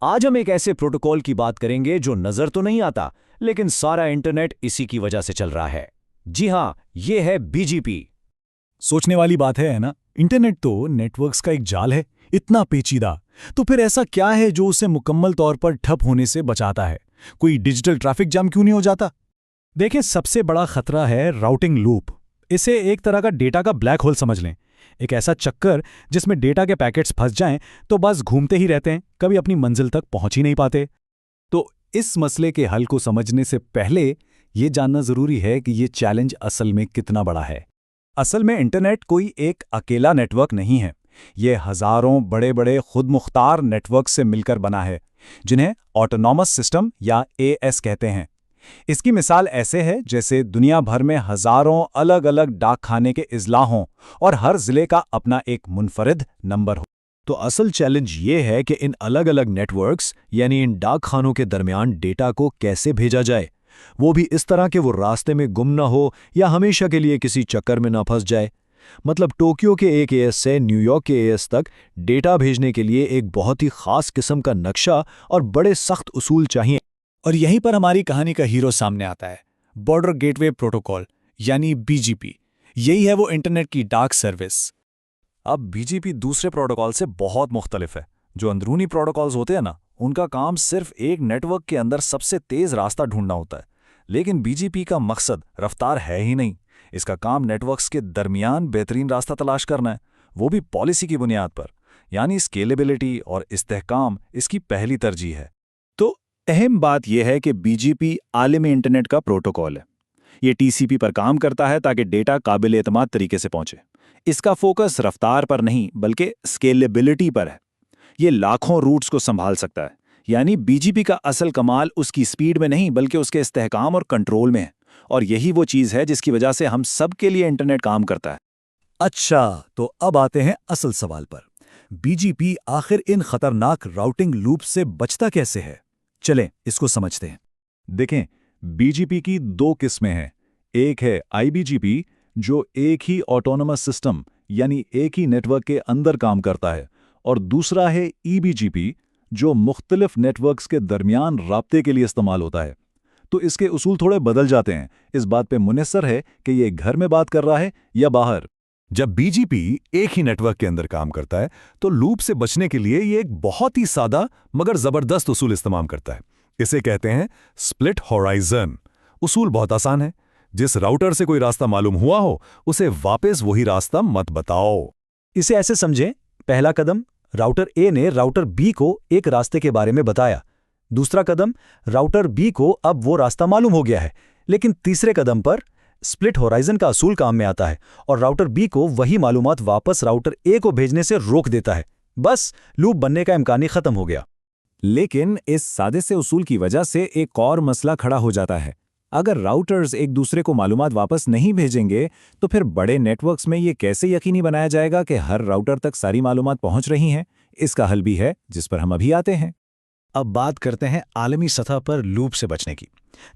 आज हम एक ऐसे प्रोटोकॉल की बात करेंगे जो नजर तो नहीं आता, लेकिन सारा इंटरनेट इसी की वजह से चल रहा है। जी हां, ये है बीजीपी। सोचने वाली बात है ना। इंटरनेट तो नेटवर्क्स का एक जाल है, इतना पेचीदा। तो फिर ऐसा क्या है जो उसे मुकम्मल तौर पर ठप होने से बचाता है? कोई डिजिटल ट्रैफिक जाम क्यों नहीं हो जाता? देखिए, सबसे बड़ा खतरा है राउटिंग लूप। इसे एक तरह का डेटा का ब्लैक होल समझ लें। एक ऐसा चक्कर जिसमें डेटा के पैकेट्स फंस जाएं तो बस घूमते ही रहते हैं, कभी अपनी मंजिल तक पहुंच ही नहीं पाते। तो इस मसले के हल को समझने से पहले ये जानना जरूरी है कि ये चैलेंज असल में कितना बड़ा है। असल में इंटरनेट कोई एक अकेला नेटवर्क नहीं है। ये हजारों बड़े बड़े खुद मुख्तार नेटवर्क से मिलकर बना है, जिन्हें ऑटोनॉमस सिस्टम या एएस कहते हैं। इसकी मिसाल ऐसे है जैसे दुनिया भर में हजारों अलग अलग डाक खाने के इजला हों और हर जिले का अपना एक मुनफरिद नंबर हो। तो असल चैलेंज ये है कि इन अलग अलग नेटवर्क्स यानी इन डाक खानों के दरमियान डेटा को कैसे भेजा जाए, वो भी इस तरह के वो रास्ते में गुम ना हो या हमेशा के लिए किसी चक्कर में ना फंस जाए। मतलब टोक्यो के एक एएस से न्यूयॉर्क के एएस तक डेटा भेजने के लिए एक बहुत ही खास किस्म का नक्शा और बड़े सख्त उसूल चाहिए। और यहीं पर हमारी कहानी का हीरो सामने आता है, बॉर्डर गेटवे प्रोटोकॉल यानी बीजीपी। यही है वो इंटरनेट की डाक सर्विस। अब बीजीपी दूसरे प्रोटोकॉल से बहुत मुख्तलिफ है। जो अंदरूनी प्रोटोकॉल्स होते हैं ना, उनका काम सिर्फ एक नेटवर्क के अंदर सबसे तेज रास्ता ढूंढना होता है। लेकिन बीजीपी का मकसद रफ्तार है ही नहीं। इसका काम नेटवर्क्स के दरमियान बेहतरीन रास्ता तलाश करना है, वो भी पॉलिसी की बुनियाद पर। यानी स्केलेबिलिटी और इस्तेहकाम इसकी पहली तरजीह है। तो अहम बात यह है कि बीजीपी आलमी इंटरनेट का प्रोटोकॉल है। ये टीसीपी पर काम करता है ताकि डेटा काबिल एतमाद तरीके से पहुंचे। इसका फोकस रफ्तार पर नहीं बल्कि स्केलेबिलिटी पर है। ये लाखों रूट्स को संभाल सकता है। यानी बीजीपी का असल कमाल उसकी स्पीड में नहीं बल्कि उसके इस्तेहकाम और कंट्रोल में है। और यही वो चीज़ है जिसकी वजह से हम सब के लिए इंटरनेट काम करता है। अच्छा, तो अब आते हैं असल सवाल पर। बीजीपी आखिर इन खतरनाक राउटिंग लूप से बचता कैसे है? चलें इसको समझते हैं। देखें, बीजीपी की दो किस्में हैं। एक है आईबीजीपी, जो एक ही ऑटोनोमस सिस्टम यानी एक ही नेटवर्क के अंदर काम करता है, और दूसरा है ईबीजीपी, जो मुख्तलिफ नेटवर्क्स के दरमियान राब्ते के लिए इस्तेमाल होता है। तो इसके उसूल थोड़े बदल जाते हैं। इस बात पे मुनस्सर है कि ये घर में बात कर रहा है या बाहर। जब बीजीपी एक ही नेटवर्क के अंदर काम करता है तो लूप से बचने के लिए ये एक बहुत ही सादा मगर जबरदस्त उसूल इस्तेमाल करता है। इसे कहते हैं स्प्लिट होराइजन। उसूल बहुत आसान है। जिस राउटर से कोई रास्ता मालूम हुआ हो उसे वापस वही रास्ता मत बताओ। इसे ऐसे समझें, पहला कदम, राउटर ए ने राउटर बी को एक रास्ते के बारे में बताया। दूसरा कदम, राउटर बी को अब वो रास्ता मालूम हो गया है। लेकिन तीसरे कदम पर स्प्लिट होराइजन का असूल काम में आता है और राउटर बी को वही मालूमात वापस राउटर ए को भेजने से रोक देता है। बस लूप बनने का इम्कान ही खत्म हो गया। लेकिन इस सादे से उसूल की वजह से एक और मसला खड़ा हो जाता है। अगर राउटर्स एक दूसरे को मालूमात वापस नहीं भेजेंगे तो फिर बड़े नेटवर्क्स में ये कैसे यकीनी बनाया जाएगा कि हर राउटर तक सारी मालूमात पहुंच रही हैं? इसका हल भी है जिस पर हम अभी आते हैं। अब बात करते हैं आलमी सतह पर लूप से बचने की।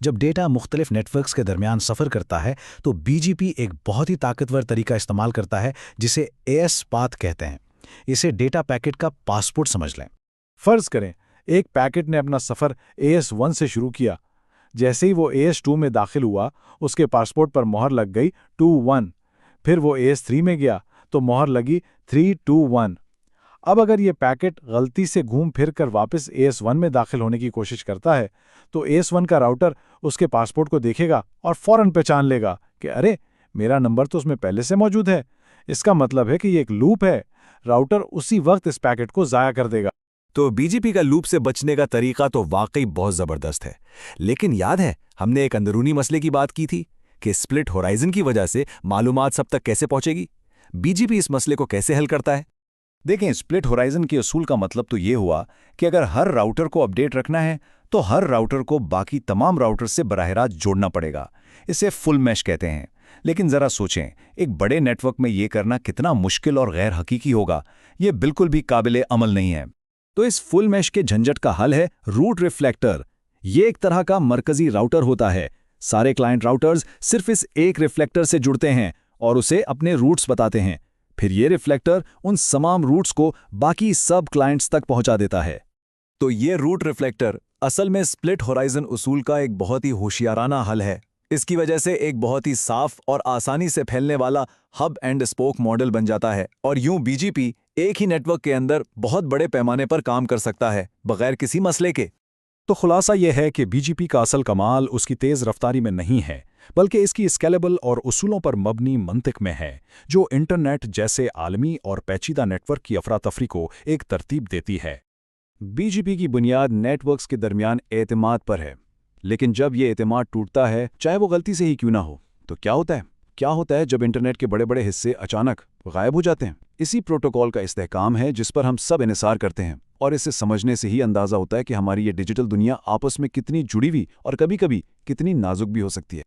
जब डेटा मुख्तलिफ नेटवर्क्स के दरमियान सफ़र करता है तो बीजीपी एक बहुत ही ताकतवर तरीका इस्तेमाल करता है जिसे एएस पाथ कहते हैं। इसे डेटा पैकेट का पासपोर्ट समझ लें। फ़र्ज़ करें एक पैकेट ने अपना सफ़र AS1 से शुरू किया। जैसे ही वो AS2 में दाखिल हुआ उसके पासपोर्ट पर मोहर लग गई 2-1। फिर वो AS3 में गया तो मोहर लगी 3-2-1। अब अगर ये पैकेट गलती से घूम फिर कर वापस AS1 में दाखिल होने की कोशिश करता है तो AS1 का राउटर उसके पासपोर्ट को देखेगा और फौरन पहचान लेगा कि अरे, मेरा नंबर तो उसमें पहले से मौजूद है। इसका मतलब है कि ये एक लूप है। राउटर उसी वक्त इस पैकेट को ज़ाया कर देगा। तो बीजीपी का लूप से बचने का तरीका तो वाकई बहुत ज़बरदस्त है। लेकिन याद है हमने एक अंदरूनी मसले की बात की थी कि स्प्लिट होराइजन की वजह से मालूमात सब तक कैसे पहुंचेगी। बीजीपी इस मसले को कैसे हल करता है? देखें, स्प्लिट होराइजन के असूल का मतलब तो ये हुआ कि अगर हर राउटर को अपडेट रखना है तो हर राउटर को बाकी तमाम राउटर से बराह रास्त जोड़ना पड़ेगा। इसे फुल मैश कहते हैं। लेकिन ज़रा सोचें, एक बड़े नेटवर्क में ये करना कितना मुश्किल और गैर हकीकी होगा। ये बिल्कुल भी काबिले अमल नहीं है। तो इस फुल मैश के झंझट का हल है रूट रिफ्लेक्टर। ये एक तरह का मरकजी राउटर होता है। सारे क्लाइंट राउटर्स सिर्फ इस एक रिफ्लेक्टर से जुड़ते हैं और उसे अपने रूट्स बताते हैं। फिर ये रिफ्लेक्टर उन तमाम रूट्स को बाकी सब क्लाइंट्स तक पहुंचा देता है। तो ये रूट रिफ्लेक्टर असल में स्प्लिट होराइजन उसूल का एक बहुत ही होशियाराना हल है। इसकी वजह से एक बहुत ही साफ और आसानी से फैलने वाला हब एंड स्पोक मॉडल बन जाता है और यूं बीजीपी एक ही नेटवर्क के अंदर बहुत बड़े पैमाने पर काम कर सकता है बगैर किसी मसले के। तो खुलासा यह है कि बीजीपी का असल कमाल उसकी तेज रफ्तारी में नहीं है, बल्कि इसकी स्केलेबल और उसूलों पर मबनी मंतिक में है, जो इंटरनेट जैसे आलमी और पेचीदा नेटवर्क की अफरा तफरी को एक तरतीब देती है। बीजीपी की बुनियाद नेटवर्क्स के दरमियान एतमाद पर है, लेकिन जब ये एतमाद टूटता है, चाहे वो गलती से ही क्यों ना हो, तो क्या होता है? क्या होता है जब इंटरनेट के बड़े बड़े हिस्से अचानक गायब हो जाते हैं? इसी प्रोटोकॉल का इस्तेहकाम है जिस पर हम सब इन्हिसार करते हैं, और इसे समझने से ही अंदाजा होता है कि हमारी ये डिजिटल दुनिया आपस में कितनी जुड़ी हुई और कभी-कभी कितनी नाजुक भी हो सकती है।